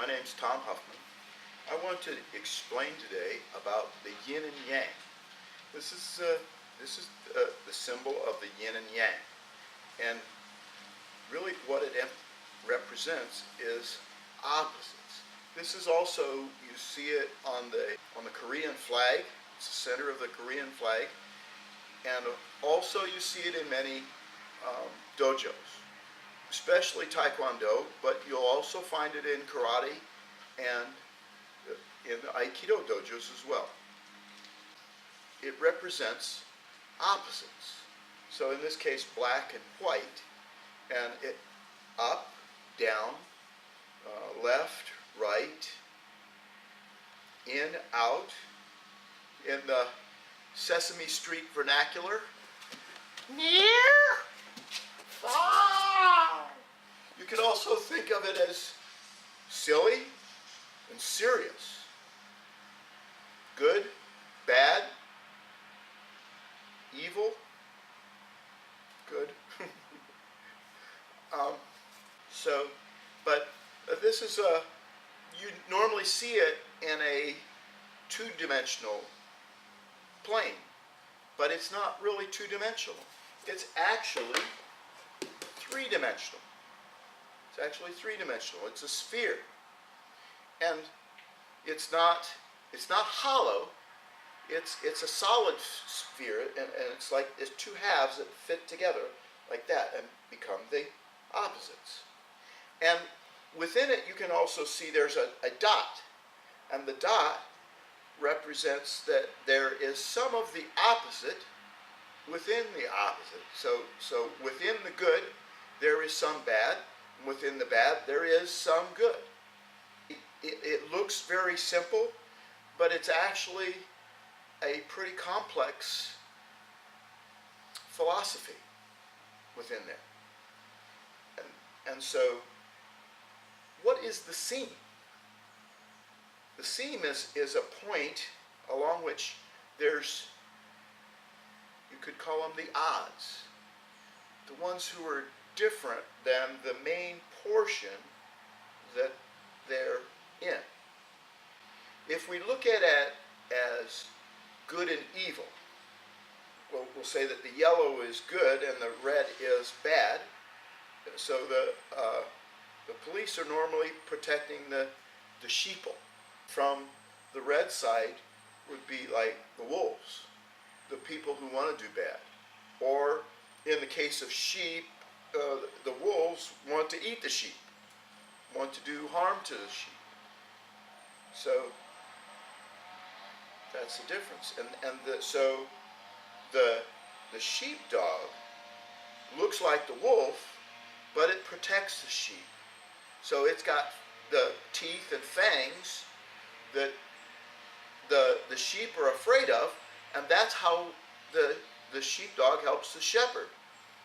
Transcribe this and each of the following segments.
My name's Tom Huffman. I want to explain today about the Yin and Yang. This is the symbol of the Yin and Yang, and really what it represents is opposites. This is also, you see it on the Korean flag. It's the center of the Korean flag, and also you see it in many dojos, especially Taekwondo, but you'll also find it in karate and in Aikido dojos as well. It represents opposites. So in this case, black and white, and it up, down, left, right, in, out. In the Sesame Street vernacular, near, far. You can also think of it as silly and serious, good, bad, evil, good. But this is you normally see it in a two-dimensional plane, but it's not really two-dimensional. It's actually three-dimensional. It's actually three-dimensional. It's a sphere, and it's not hollow. It's a solid sphere, and it's like it's two halves that fit together like that and become the opposites. And within it, you can also see there's a dot, and the dot represents that there is some of the opposite within the opposite. So within the good, there is some bad. Within the bad, there is some good. It looks very simple, but it's actually a pretty complex philosophy within there. And so, what is the seam? The seam is a point along which there's, you could call them the odds, the ones who are different than the main portion that they're in. If we look at it as good and evil, we'll say that the yellow is good and the red is bad. So the police are normally protecting the sheeple. From the red side would be like the wolves, the people who want to do bad. Or in the case of sheep, the wolves want to eat the sheep, want to do harm to the sheep. So that's the difference. So the sheepdog looks like the wolf, but it protects the sheep. So it's got the teeth and fangs that the sheep are afraid of, and that's how the sheepdog helps the shepherd,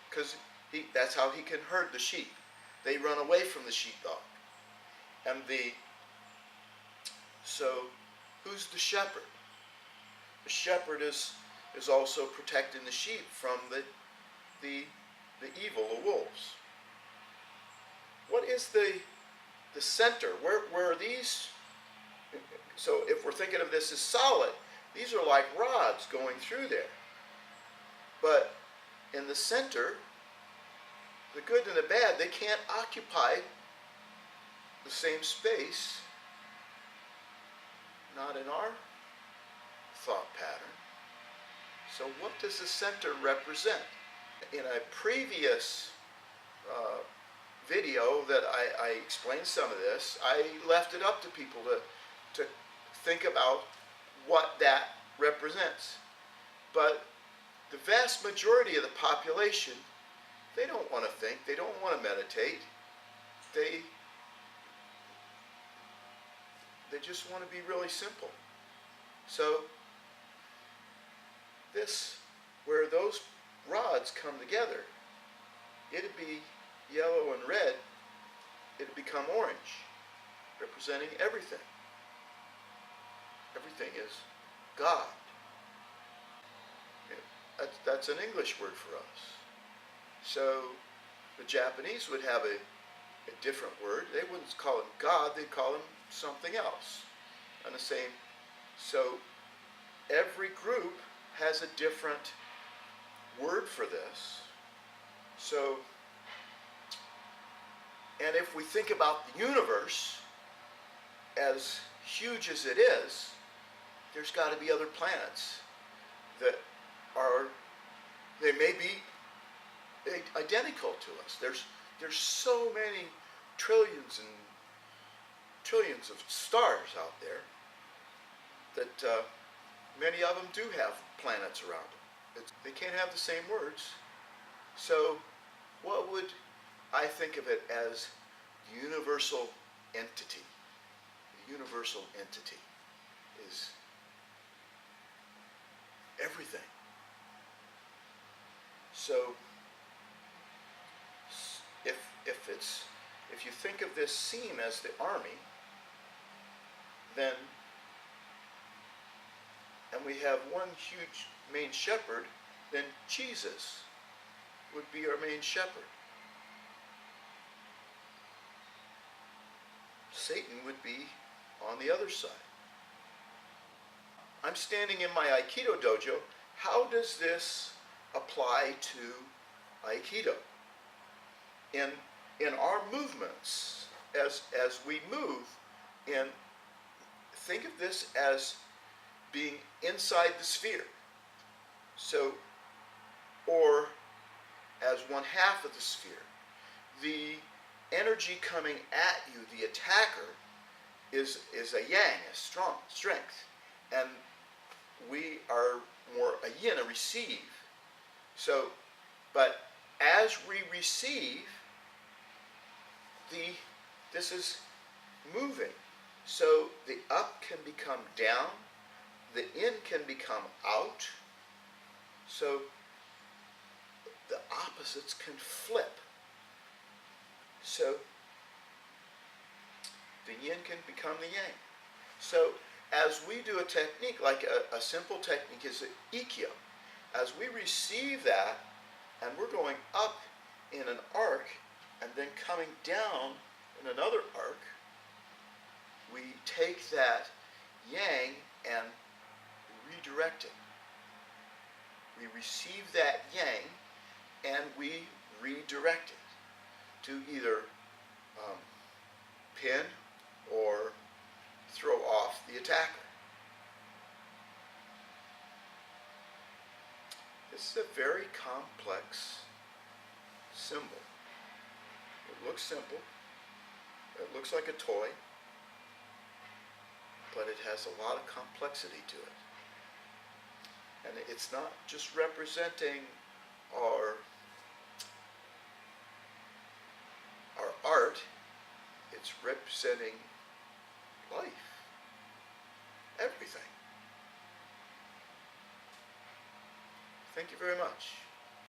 because that's how he can herd the sheep. They run away from the sheepdog. And so who's the shepherd? The shepherd is also protecting the sheep from the evil, the wolves. What is the center? Where are these? So if we're thinking of this as solid, these are like rods going through there. But in the center, the good and the bad, they can't occupy the same space. Not in our thought pattern. So what does the center represent? In a previous video that I explained some of this, I left it up to people to think about what that represents. But the vast majority of the population, they don't want to think, they don't want to meditate, they just want to be really simple. So this, where those rods come together, it'd be yellow and red, it'd become orange, representing everything. Everything is God. That's an English word for us. So the Japanese would have a different word. They wouldn't call him God, they'd call him something else. And the same, so every group has a different word for this. So, and if we think about the universe, as huge as it is, there's got to be other planets that are, they may be identical to us. There's so many trillions and trillions of stars out there that many of them do have planets around them. They can't have the same words. So what would I think of it as universal entity? The universal entity is everything. So if you think of this scene as the army, then, and we have one huge main shepherd, then Jesus would be our main shepherd. Satan would be on the other side. I'm standing in my Aikido dojo. How does this apply to Aikido? In our movements, as we move, and think of this as being inside the sphere. So, or as one half of the sphere. The energy coming at you, the attacker, is a yang, a strength. And we are more a yin, a receive. So, but as we receive, this is moving. So the up can become down, the in can become out. So the opposites can flip. So the yin can become the yang. So as we do a technique, like a simple technique is Ikkyo, as we receive that, and we're going up in an arc, and then coming down in another arc, we take that yang and redirect it. We receive that yang and we redirect it to either pin or throw off the attacker. This is a very complex symbol. It looks simple. It looks like a toy, but it has a lot of complexity to it. And it's not just representing our art, it's representing life, everything. Thank you very much.